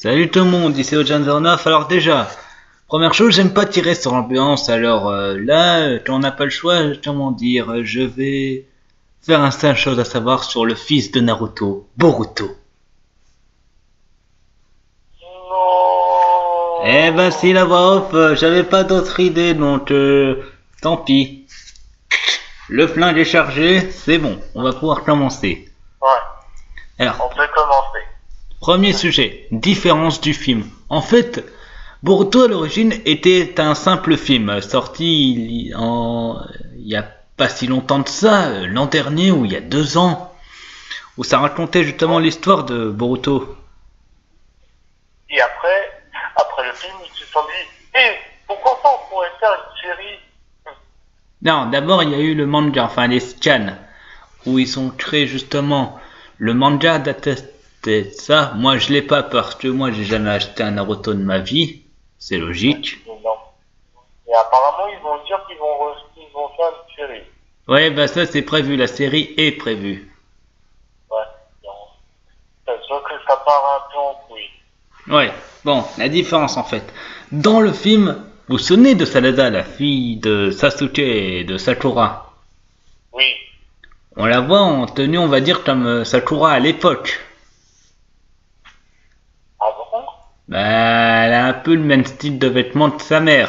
Salut tout le monde, ici Ojanzornoff. Alors déjà, première chose, j'aime pas tirer sur l'ambiance. Alors là, quand on n'a pas le choix, comment dire, je vais faire un seule chose à savoir sur le fils de Naruto, Boruto. Non. Eh ben si la voix off, j'avais pas d'autre idée, donc tant pis. Le flingue est chargé, c'est bon, on va pouvoir commencer. Ouais, Alors, on peut commencer. premier sujet, différence du film. En fait, Boruto à l'origine était un simple film sorti il y a pas si longtemps de ça, l'an dernier ou il y a 2 ans, où ça racontait justement l'histoire de Boruto. Et après le film, ils se sont dit, pourquoi pas on pourrait faire une série. Non, d'abord il y a eu le manga, enfin les scans, où ils ont créé justement le manga d'attester ça. Moi je l'ai pas parce que moi j'ai jamais acheté un Naruto de ma vie, c'est logique. Non. Et apparemment, ils vont dire qu'ils vont faire une série. Ouais, bah ça c'est prévu, la série est prévue. Ouais, non. C'est sûr que ça part un peu en couille. Ouais, bon, la différence en fait. Dans le film, vous vous souvenez de Salada, la fille de Sasuke et de Sakura? Oui. On la voit en tenue, on va dire, comme Sakura à l'époque. Ah bon? Bah, elle a un peu le même style de vêtements de sa mère,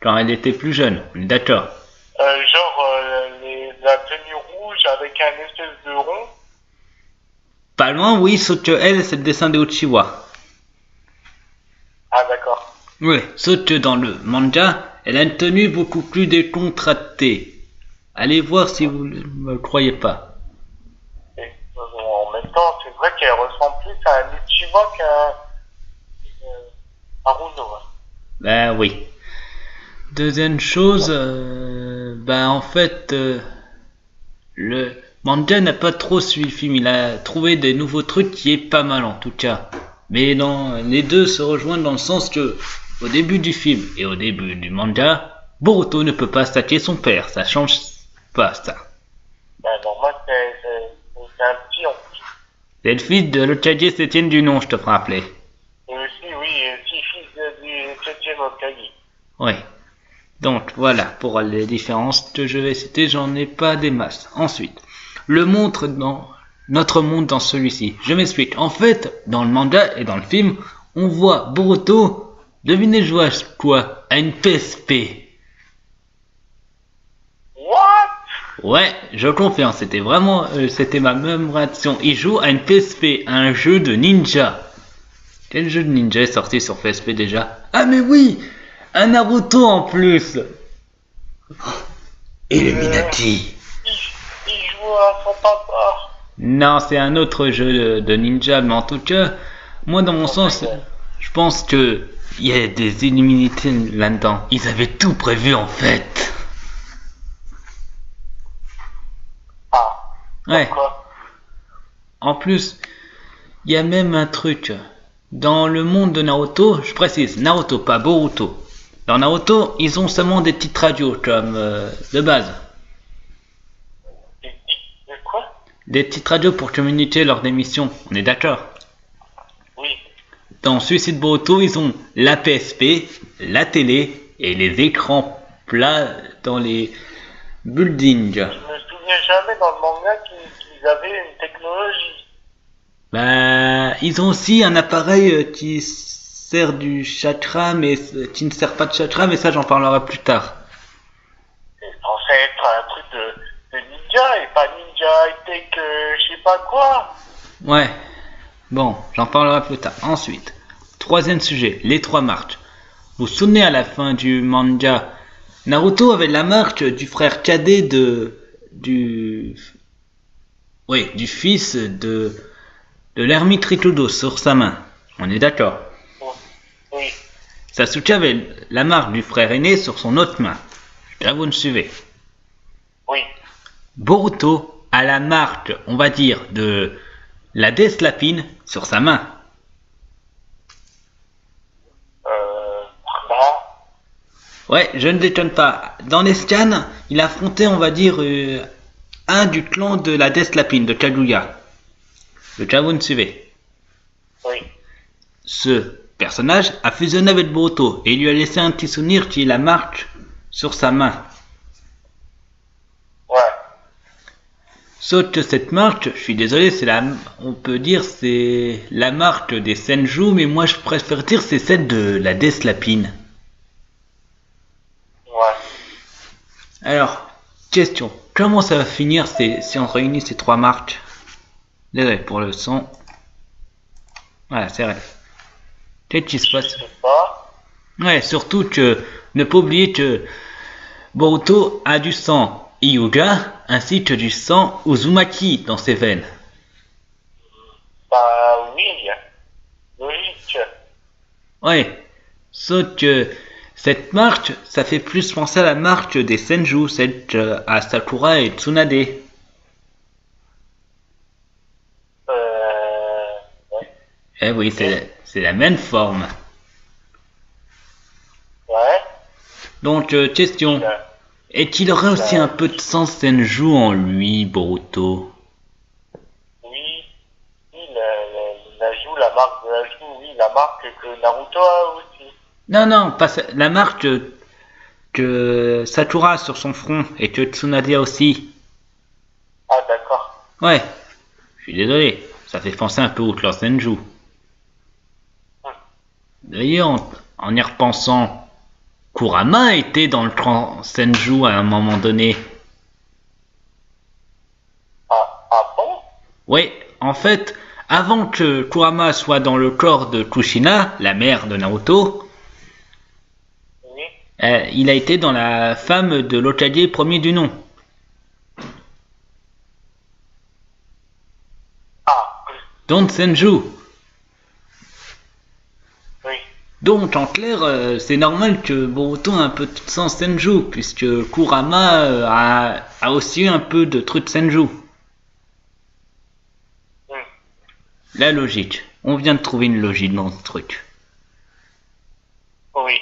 quand elle était plus jeune, on est d'accord. La tenue rouge avec un espèce de rond. Pas loin, oui, sauf que elle, c'est le dessin de Uchiwa. Ah d'accord. Oui, sauf que dans le manga, elle a une tenue beaucoup plus décontractée. Allez voir si vous ne me croyez pas. Et, en même temps, c'est vrai qu'elle ressemble plus à un Uchiwa qu'à Haruno. Hein. Ben oui. Deuxième chose, en fait, le manga n'a pas trop suivi le film. Il a trouvé des nouveaux trucs qui est pas mal en tout cas. Mais les deux se rejoignent dans le sens que, au début du film et au début du manga, Boruto ne peut pas attaquer son père. Ça change pas ça. Ben normal, c'est un petit en plus. C'est le fils de l'Hokage septième du nom, je te ferai rappeler. Et aussi, oui, fils du 7ème Hokage. Oui. Donc voilà, pour les différences que je vais citer, j'en ai pas des masses. Ensuite, notre monde dans celui-ci. Je m'explique. En fait, dans le manga et dans le film, on voit Boruto, devinez jouer à quoi? À une PSP. What? Ouais, je confirme, c'était ma même réaction. Il joue à une PSP, à un jeu de ninja. Quel jeu de ninja est sorti sur PSP déjà? Ah mais oui! Un Naruto en plus. Illuminati. Il joue à son papa. Non, c'est un autre jeu de ninja, mais en tout cas, moi dans mon sens, je pense que il y a des Illuminati là-dedans. Ils avaient tout prévu en fait. Ah. Ouais. Pourquoi? En plus, il y a même un truc. Dans le monde de Naruto, je précise, Naruto, pas Boruto. Dans Naruto, ils ont seulement des petites radios comme de base. De quoi? Des petites radios pour communiquer lors des missions, on est d'accord? Oui. Dans Suicide Boruto, ils ont la PSP, la télé et les écrans plats dans les buildings. Je me souviens jamais dans le manga qu'ils avaient une technologie. Bah, ils ont aussi un appareil qui sert du chakra, mais qui ne sert pas de chakra, mais ça j'en parlerai plus tard. C'est censé être un truc de ninja et pas ninja high-tech, je sais pas quoi. Ouais, bon, j'en parlerai plus tard. Ensuite, troisième sujet, les 3 marques. Vous vous souvenez à la fin du manga, Naruto avait la marque du frère cadet du fils de l'ermite Rikudo sur sa main. On est d'accord? Oui. Sasuke avait la marque du frère aîné sur son autre main. Là, vous me suivez. Oui. Boruto a la marque, on va dire, de la Death Lapine sur sa main. Non. Ouais, je ne déconne pas. Dans les scans, il affrontait, on va dire, un du clan de la Death Lapine, de Kaguya. Le cas, vous me suivez. Oui. ce personnage a fusionné avec Boruto et lui a laissé un petit souvenir qui est la marque sur sa main. Ouais. Sauf que cette marque, je suis désolé, on peut dire c'est la marque des Senju, mais moi je préfère dire c'est celle de la Death Lapine. Ouais. Alors, question, comment ça va finir si on réunit ces trois marques? Désolé pour le son. Voilà, c'est vrai. Qu'est-ce qui se passe? Je sais pas. Ouais, surtout que ne pas oublier que Boruto a du sang Hyuga ainsi que du sang Uzumaki dans ses veines. Bah oui, logique. Ouais, sauf que cette marque, ça fait plus penser à la marque des Senju, celle à Sakura et Tsunade. Ouais. Eh oui, c'est la même forme. Ouais. Donc, question. Est-ce qu'il aurait aussi un peu de sang Senju en lui, Boruto? Oui. Oui, la joue, la marque de la joue, oui, la marque que Naruto a aussi. Non, pas la marque que Sakura a sur son front et que Tsunade a aussi. Ah, d'accord. Ouais, je suis désolé, ça fait penser un peu au clan Senju. D'ailleurs, en y repensant, Kurama était dans le clan Senju à un moment donné. Ah bon? Oui, en fait, avant que Kurama soit dans le corps de Kushina, la mère de Naruto, Oui. il a été dans la femme de l'Hokage premier du nom. Ah, Donc Senju. oui. Donc en clair, c'est normal que Boruto ait un peu de sang Senju, puisque Kurama a aussi eu un peu de truc Senju. La logique. On vient de trouver une logique dans ce truc. Oui,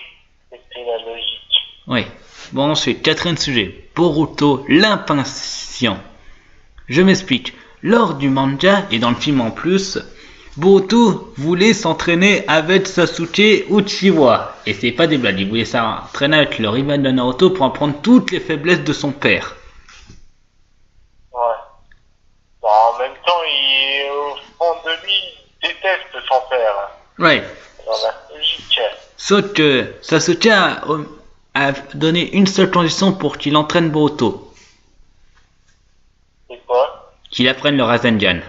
c'est la logique. Oui. Bon, ensuite, quatrième sujet. Boruto, l'impatient. Je m'explique. Lors du manga et dans le film en plus, Boruto voulait s'entraîner avec Sasuke Uchiwa. Et c'est pas des blagues, il voulait s'entraîner avec le rival de Naruto pour apprendre toutes les faiblesses de son père. Ouais. Bon, en même temps, au fond de lui, il déteste son père. Ouais. Dans la logique. Sauf que Sasuke a donné une seule condition pour qu'il entraîne Boruto. C'est quoi? Qu'il apprenne le Rasengan.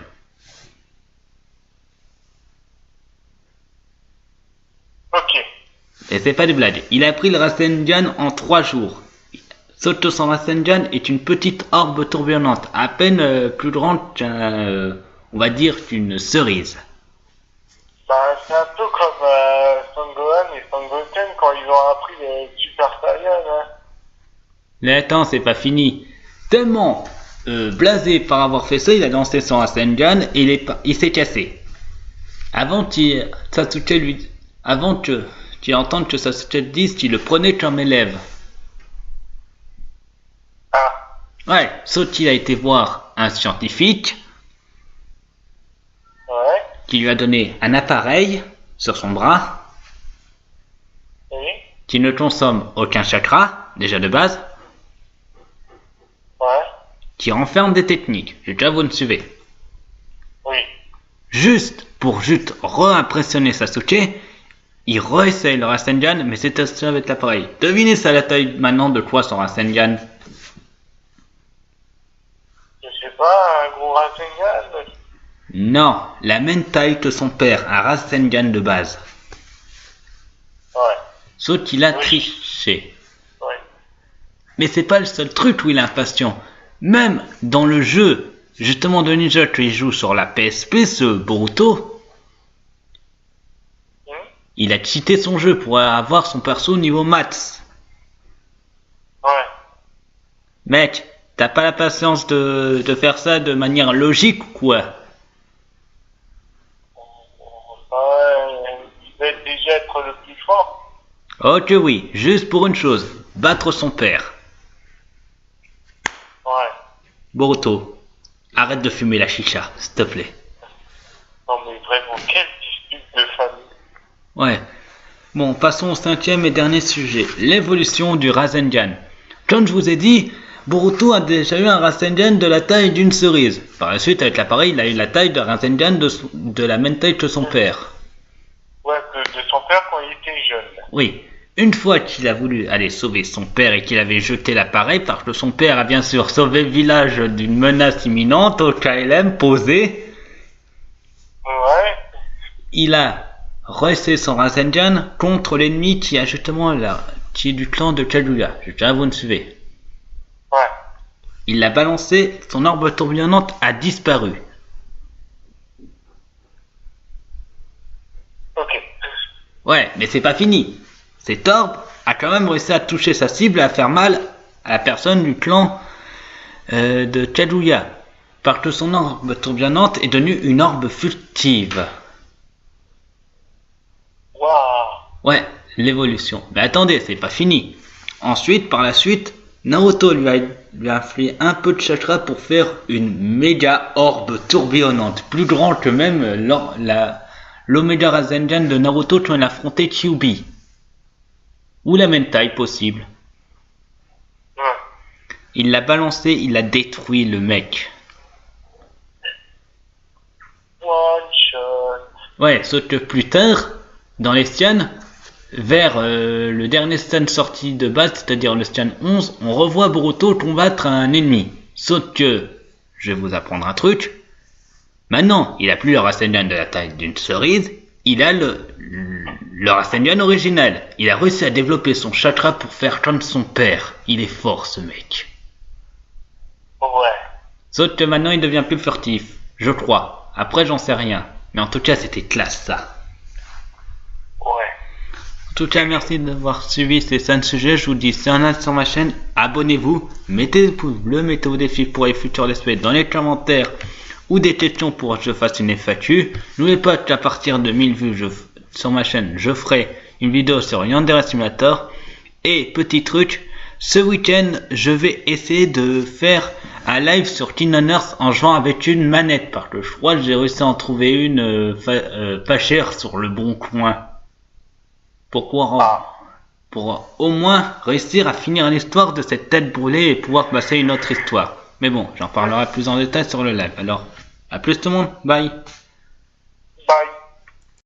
Ok. Et c'est pas des blagues. Il a appris le Rasengan en 3 jours. Sauf que son Rasengan est une petite orbe tourbillonnante, à peine plus grande on va dire qu'une cerise. Bah, c'est un peu comme Son Gohan et Son Goten quand ils ont appris le Super Saiyan. Hein. Mais attends, c'est pas fini. Tellement blasé par avoir fait ça, il a lancé son Rasengan et il s'est cassé. Avant que tu entendes que Sasuke te dise qu'il le prenait comme élève. Ah, Ouais, sauf qu'il a été voir un scientifique ouais. qui lui a donné un appareil sur son bras Oui. qui ne consomme aucun chakra, déjà de base, Ouais. qui renferme des techniques. Déjà, vous me suivez. Oui. Juste pour re-impressionner Sasuke, il re-essaye le Rasengan, mais c'est aussi avec l'appareil. Devinez ça la taille maintenant de quoi son Rasengan? Je sais pas, un gros Rasengan. Non, la même taille que son père, un Rasengan de base. Ouais. Sauf qu'il a Oui. triché. Ouais. Mais c'est pas le seul truc où il est impatient. Même dans le jeu, justement de Ninja qu'il joue sur la PSP, ce Boruto, il a cheaté son jeu pour avoir son perso niveau maths. Ouais. Mec, t'as pas la patience de faire ça de manière logique ou quoi? Ouais, il va déjà être le plus fort. Oh que oui, juste pour une chose, battre son père. Ouais. Boruto, arrête de fumer la chicha, s'il te plaît. Non mais vraiment, quelle dispute de famille. Ouais. Bon, passons au 5e et dernier sujet, l'évolution du Rasengan. Comme je vous ai dit, Boruto a déjà eu un Rasengan de la taille d'une cerise. Par la suite, avec l'appareil, il a eu la taille de Rasengan de la même taille que son père. Ouais, de son père quand il était jeune. Oui. Une fois qu'il a voulu aller sauver son père et qu'il avait jeté l'appareil, parce que son père a bien sûr sauvé le village d'une menace imminente au KLM posé, Ouais. il a reçu son Rasengan contre l'ennemi qui a justement là, qui est du clan de Kaguya. J'espère que vous me suivez. Ouais. Il l'a balancé, son orbe tourbillonnante a disparu. Ok. Ouais, mais c'est pas fini. Cet orbe a quand même réussi à toucher sa cible et à faire mal à la personne du clan de Kaguya. Parce que son orbe tourbillonnante est devenue une orbe furtive. Waouh. Ouais, l'évolution. Mais attendez, c'est pas fini. Ensuite, par la suite, Naruto lui a fait un peu de chakra pour faire une méga orbe tourbillonnante, plus grande que même l'Omega Rasengan de Naruto quand il a affronté Kyuubi. Ou la même taille possible. Ouais. Il l'a balancé, il a détruit le mec. One shot. Ouais, sauf que plus tard, dans les Stians, vers le dernier Stian sorti de base, c'est-à-dire le Stian 11, on revoit Boruto combattre un ennemi. Sauf que, je vais vous apprendre un truc, maintenant, il a plus le Rasengan de la taille d'une cerise, il a le Rasengan original. Il a réussi à développer son chakra pour faire comme son père. Il est fort ce mec. Ouais. Sauf que maintenant il devient plus furtif, je crois. Après j'en sais rien. Mais en tout cas c'était classe ça. Ouais. En tout cas merci d'avoir suivi ces 5 sujets. Je vous dis si on a sur ma chaîne, abonnez-vous, mettez le pouce bleu, mettez vos défis pour les futurs let's play dans les commentaires ou des questions pour que je fasse une FAQ. N'oubliez pas qu'à partir de 1000 vues sur ma chaîne, je ferai une vidéo sur Yandere Simulator. Et petit truc, ce week-end, je vais essayer de faire un live sur Kingdom Hearts en jouant avec une manette. Parce que je crois que j'ai réussi à en trouver une pas chère sur le bon coin. Pour au moins réussir à finir l'histoire de cette tête brûlée et pouvoir passer une autre histoire. Mais bon, j'en parlerai plus en détail sur le live. Alors, à plus tout le monde, bye.